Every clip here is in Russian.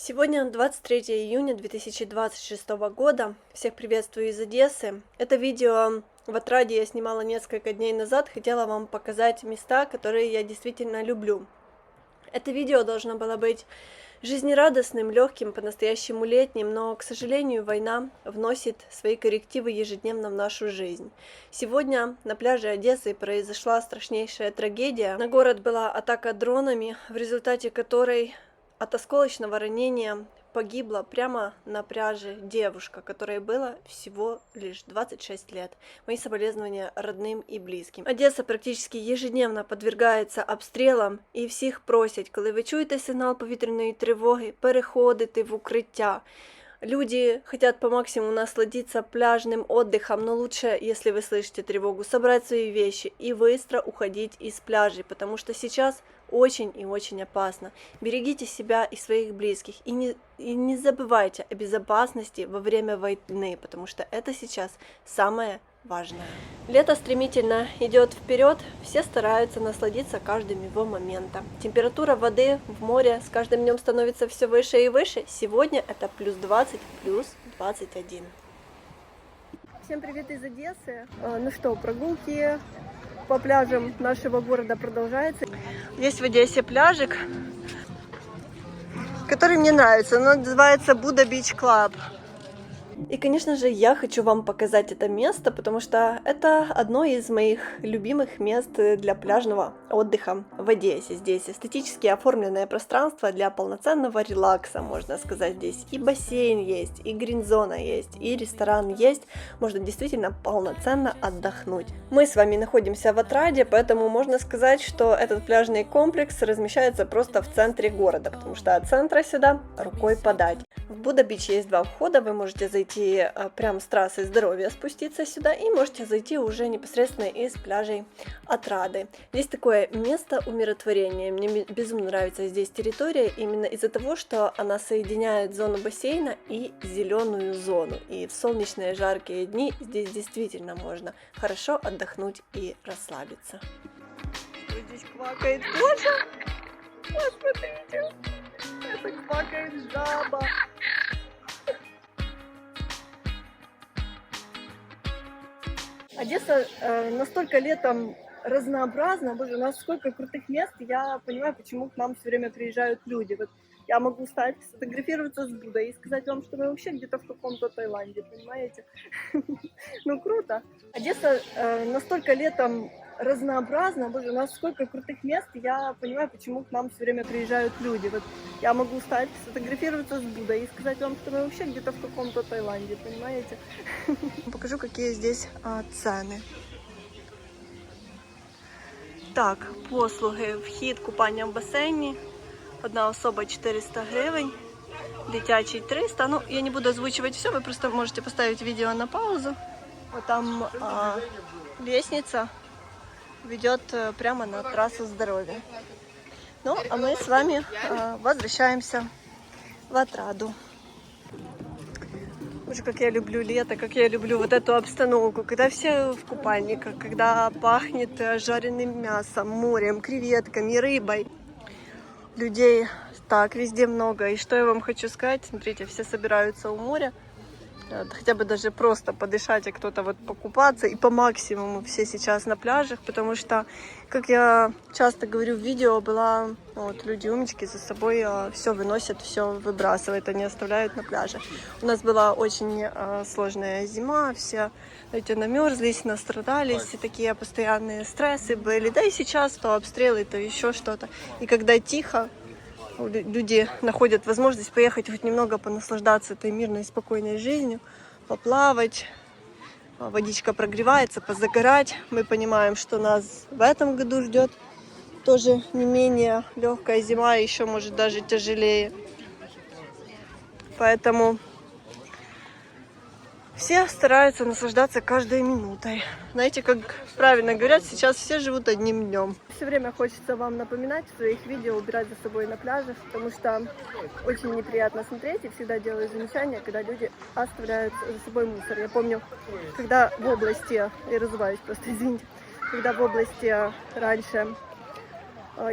Сегодня 23 июня 2026 года. Всех приветствую из Одессы. Это видео в Отраде я снимала несколько дней назад. Хотела вам показать места, которые я действительно люблю. Это видео должно было быть жизнерадостным, легким, по-настоящему летним, но, к сожалению, война вносит свои коррективы ежедневно в нашу жизнь. Сегодня на пляже Одессы произошла страшнейшая трагедия. На город была атака дронами, в результате которой от осколочного ранения погибла прямо на пляже девушка, которой было всего лишь 26 лет. Мои соболезнования родным и близким. Одесса практически ежедневно подвергается обстрілам, і всіх просять, коли ви чуєте сигнал повітряної тривоги, переходити в укриття. Люди хотят по максимуму насладиться пляжным отдыхом, но лучше, если вы слышите тревогу, собрать свои вещи и быстро уходить из пляжей, потому что сейчас очень и очень опасно. Берегите себя и своих близких, и не забывайте о безопасности во время войны, потому что это сейчас самое важное. Лето стремительно идет вперед, все стараются насладиться каждым его моментом. Температура воды в море с каждым днем становится все выше и выше. Сегодня это плюс 20, плюс 21. Всем привет из Одессы. Ну что, прогулки по пляжам нашего города продолжаются. Есть в Одессе пляжик, который мне нравится. Он называется Buddha Beach Club. И, конечно же, я хочу вам показать это место, потому что это одно из моих любимых мест для пляжного отдыха в Одессе. Здесь эстетически оформленное пространство для полноценного релакса, можно сказать. Здесь и бассейн есть, и грин-зона есть, и ресторан есть. Можно действительно полноценно отдохнуть. Мы с вами находимся в Отраде, поэтому можно сказать, что этот пляжный комплекс размещается просто в центре города, потому что от центра сюда рукой подать. В Buddha Beach есть два входа, вы можете зайти прямо с трассы Здоровья, спуститься сюда, и можете зайти уже непосредственно из пляжей Отрады. Здесь такое место умиротворения. Мне безумно нравится здесь территория именно из-за того, что она соединяет зону бассейна и зеленую зону. И в солнечные жаркие дни здесь действительно можно хорошо отдохнуть и расслабиться. Что здесь квакает? Боже! Вот, смотрите! Это квакает жаба! Одесса настолько летом разнообразна, боже, у нас сколько крутых мест, я понимаю, почему к нам все время приезжают люди. Вот я могу встать, сфотографироваться с Буддой и сказать вам, что мы вообще где-то в каком-то Таиланде, понимаете? Ну круто. Одесса настолько летом разнообразно, боже, у нас сколько крутых мест, я понимаю, почему к нам все время приезжают люди. Вот я могу встать, сфотографироваться с Буддой и сказать вам, что мы вообще где-то в каком-то Таиланде, понимаете? Покажу, какие здесь цены. Так, послуги, вхід, купання в басейні. Одна особа 400 гривень, дитячий 300. Ну, я не буду озвучивать все, вы просто можете поставить видео на паузу. Вот там лестница ведет прямо на трассу Здоровья. Ну, а мы с вами возвращаемся в Отраду. Боже, как я люблю лето, как я люблю вот эту обстановку, когда все в купальниках, когда пахнет жареным мясом, морем, креветками, рыбой. Людей так везде много. И что я вам хочу сказать, смотрите, все собираются у моря. Хотя бы даже просто подышать, а кто-то вот покупаться. И по максимуму все сейчас на пляжах, потому что, как я часто говорю в видео, вот люди умнички за собой все выносят, все выбрасывают, они оставляют на пляже. У нас была очень сложная зима, все, знаете, намерзлись, настрадались, и такие постоянные стрессы были. Да и сейчас то обстрелы, то еще что-то. И когда тихо, люди находят возможность поехать хоть немного понаслаждаться этой мирной, спокойной жизнью, поплавать, водичка прогревается, позагорать. Мы понимаем, что нас в этом году ждет тоже не менее легкая зима, еще может даже тяжелее. Поэтому все стараются наслаждаться каждой минутой. Знаете, как правильно говорят, сейчас все живут одним днем. Все время хочется вам напоминать в своих видео убирать за собой на пляжах, потому что очень неприятно смотреть, и всегда делаю замечания, когда люди оставляют за собой мусор. Я помню, когда в области, я разуваюсь просто, извините, когда в области раньше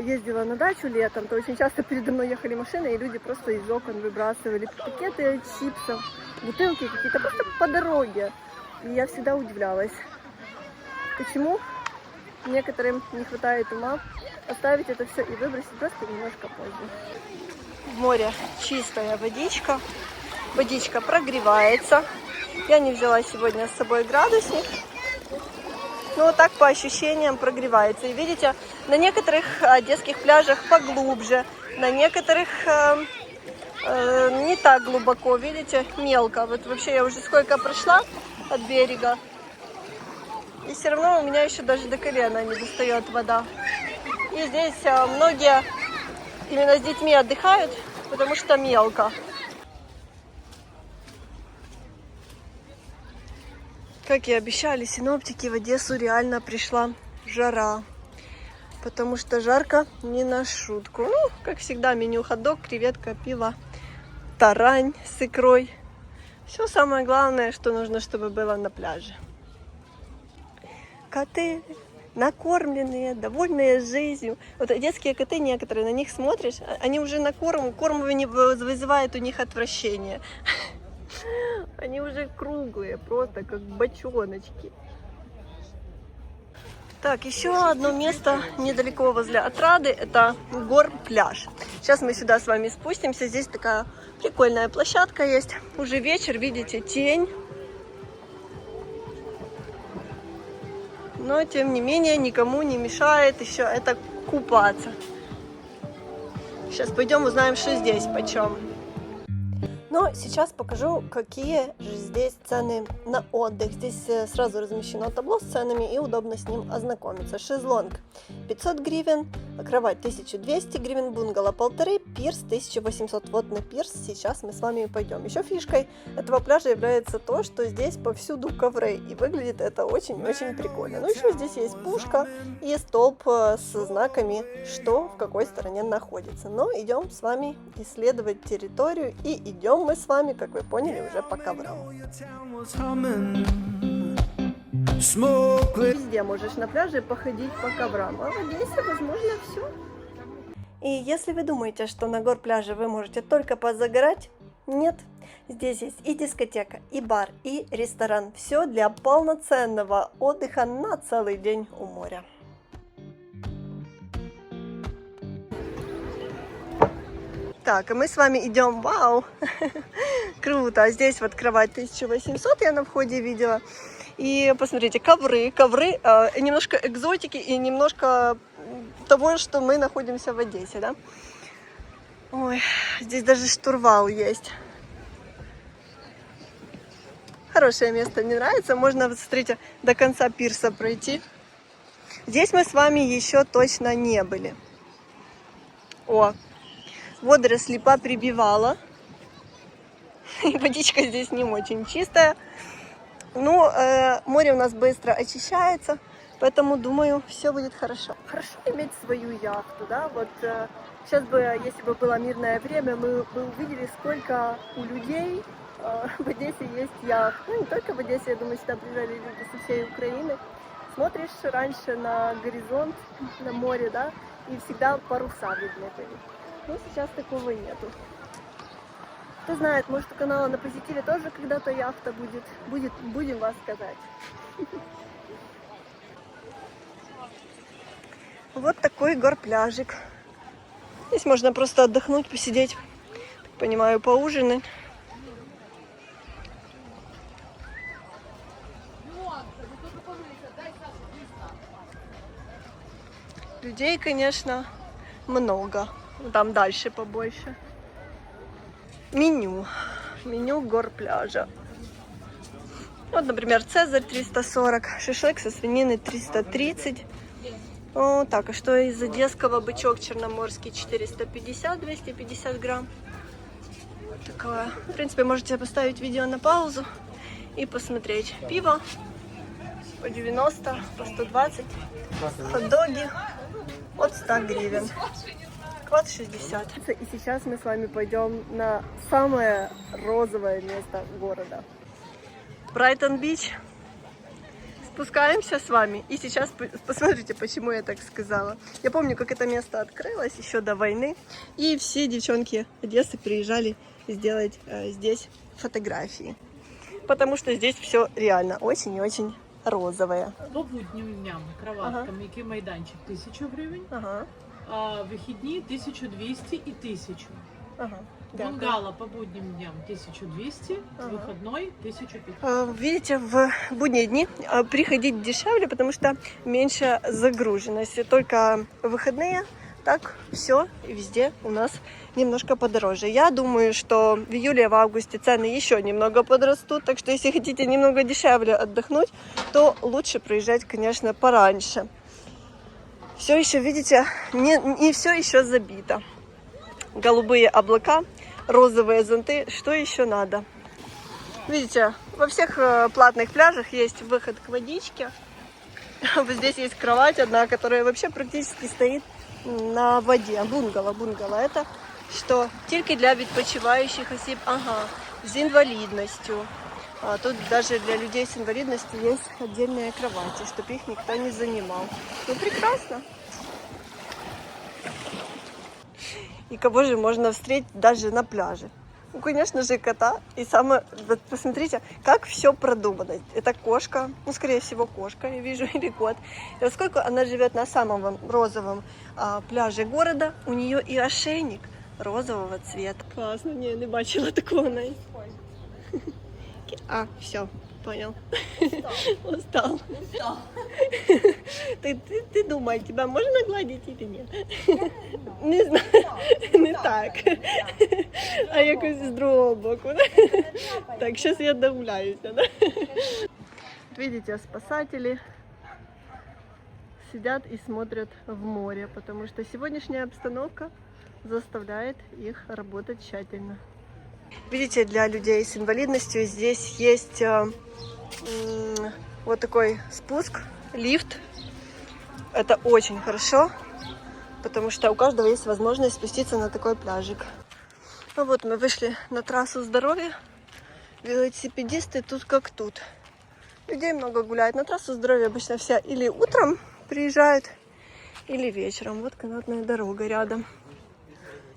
ездила на дачу летом, то очень часто передо мной ехали машины, и люди просто из окон выбрасывали пакеты чипсов, бутылки какие-то просто по дороге. И я всегда удивлялась, почему некоторым не хватает ума оставить это все и выбросить просто немножко позже. В море чистая водичка, водичка прогревается. Я не взяла сегодня с собой градусник. Ну, вот так по ощущениям прогревается. И видите, на некоторых одесских пляжах поглубже, на некоторых не так глубоко, видите, мелко. Вот вообще я уже сколько прошла от берега, и все равно у меня еще даже до колена не достает вода. И здесь многие именно с детьми отдыхают, потому что мелко. Как и обещали синоптики, в Одессу реально пришла жара. Потому что жарко не на шутку. Ну, как всегда, меню хот-дог, креветка, пиво, тарань с икрой. Все самое главное, что нужно, чтобы было на пляже. Коты накормленные, довольные жизнью. Вот одесские коты некоторые, на них смотришь, они уже на корм вызывает у них отвращение. Они уже круглые, просто как бочоночки. Так, еще одно место недалеко возле Отрады, это Горпляж. Сейчас мы сюда с вами спустимся, здесь такая прикольная площадка есть. Уже вечер, видите, тень. Но, тем не менее, никому не мешает еще это купаться. Сейчас пойдем узнаем, что здесь почем. Но сейчас покажу, какие же здесь цены на отдых. Здесь сразу размещено табло с ценами и удобно с ним ознакомиться. Шезлонг 500 гривен, кровать 1200 гривен, бунгало 1500, пирс 1800. Вот на пирс сейчас мы с вами пойдем. Еще фишкой этого пляжа является то, что здесь повсюду ковры. И выглядит это очень-очень прикольно. Ну еще здесь есть пушка и столб с знаками, что в какой стороне находится. Но идем с вами исследовать территорию и идем мы с вами, как вы поняли, уже по коврам. Везде можешь на пляже походить по коврам, а в Одессе, возможно, все. И если вы думаете, что на Горпляже вы можете только позагорать, нет. Здесь есть и дискотека, и бар, и ресторан. Все для полноценного отдыха на целый день у моря. Так, и мы с вами идем, вау, круто, здесь вот кровать 1800 я на входе видела, и посмотрите, ковры, немножко экзотики и немножко того, что мы находимся в Одессе, да. Ой, здесь даже штурвал есть. Хорошее место, мне нравится, можно, вот, смотрите, до конца пирса пройти. Здесь мы с вами еще точно не были. О! Водоросли поприбивала. Водичка здесь не очень чистая. Ну, море у нас быстро очищается, поэтому, думаю, все будет хорошо. Хорошо иметь свою яхту, да? Вот сейчас бы, если бы было мирное время, мы бы увидели, сколько у людей в Одессе есть яхт. Ну, не только в Одессе, я думаю, сюда приезжали люди со всей Украины. Смотришь раньше на горизонт, на море, да, и всегда паруса видны были. Но сейчас такого нету. Кто знает, может, у канала на Позитиве тоже когда-то яхта будет, будем вас сказать. Вот такой горпляжик. Здесь можно просто отдохнуть, посидеть, так понимаю, поужинать. Людей, конечно, много. Там дальше побольше. Меню горпляжа. Вот, например, Цезарь 340, шашлык со свинины 330. О, так, а что из одесского? Бычок черноморский 450, 250 грамм. Такое. В принципе, можете поставить видео на паузу и посмотреть. Пиво по 90, по 120. Хот-доги от 100 гривен. Квад 60. И сейчас мы с вами пойдем на самое розовое место города. Брайтон-Бич. спускаемся с вами. И сейчас посмотрите, почему я так сказала. Я помню, как это место открылось еще до войны. И все девчонки Одессы приезжали сделать здесь фотографии. Потому что здесь все реально очень и очень розовое. По будним дням кроватка, м'який майданчик 1000 гривень, а вихідні 1200 и 1000. Бунгало по будним дням 1200, выходной 1500. Видите, в будние дни приходить дешевле, потому что меньше загруженности. Только выходные, так все везде у нас немножко подороже. Я думаю, что в июле, в августе цены еще немного подрастут. Так что если хотите немного дешевле отдохнуть, то лучше приезжать, конечно, пораньше. Все еще, видите, не все еще забито. Голубые облака, розовые зонты, что еще надо? Видите, во всех платных пляжах есть выход к водичке. Вот здесь есть кровать одна, которая вообще практически стоит на воде. Бунгало. Это что? Тільки для відпочиваючих осіб, с инвалидностью. Тут даже для людей с инвалидностью есть отдельные кровати, чтобы их никто не занимал. Ну, прекрасно. И кого же можно встретить даже на пляже? Ну, конечно же, кота. И самое, вот посмотрите, как все продумано. Это кошка, ну, скорее всего, кошка, я вижу, или кот. И поскольку она живет на самом розовом пляже города, у нее и ошейник розового цвета. Классно, не бачила такого навіть. Все, понял. Устал. Ты думай, тебя можно гладить или нет? Не знаю, не так. А якось з другого боку. Так, сейчас я догуляюсь. Видите, спасатели сидят и смотрят в море, потому что сегодняшняя обстановка заставляет их работать тщательно. Видите, для людей с инвалидностью здесь есть вот такой спуск, лифт. Это очень хорошо, потому что у каждого есть возможность спуститься на такой пляжик. Ну вот мы вышли на трассу здоровья. Велосипедисты тут как тут. Людей много гуляет. На трассу здоровья обычно все или утром приезжают, или вечером. Вот канатная дорога рядом.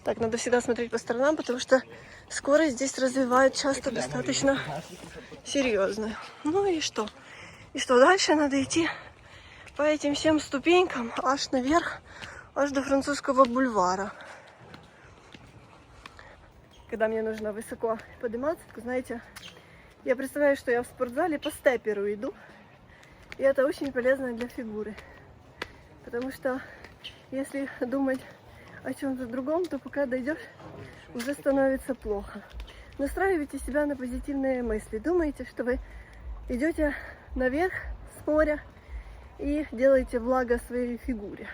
Так, надо всегда смотреть по сторонам, потому что скорость здесь развивают часто достаточно серьезно. Ну и что? И что, дальше надо идти по этим всем ступенькам аж наверх, аж до Французского бульвара. Когда мне нужно высоко подниматься, то, знаете, я представляю, что я в спортзале по степеру иду. И это очень полезно для фигуры. Потому что если думать о чем-то другом, то пока дойдешь, уже становится плохо. Настраивайте себя на позитивные мысли. Думайте, что вы идете наверх с моря и делаете благо своей фигуре.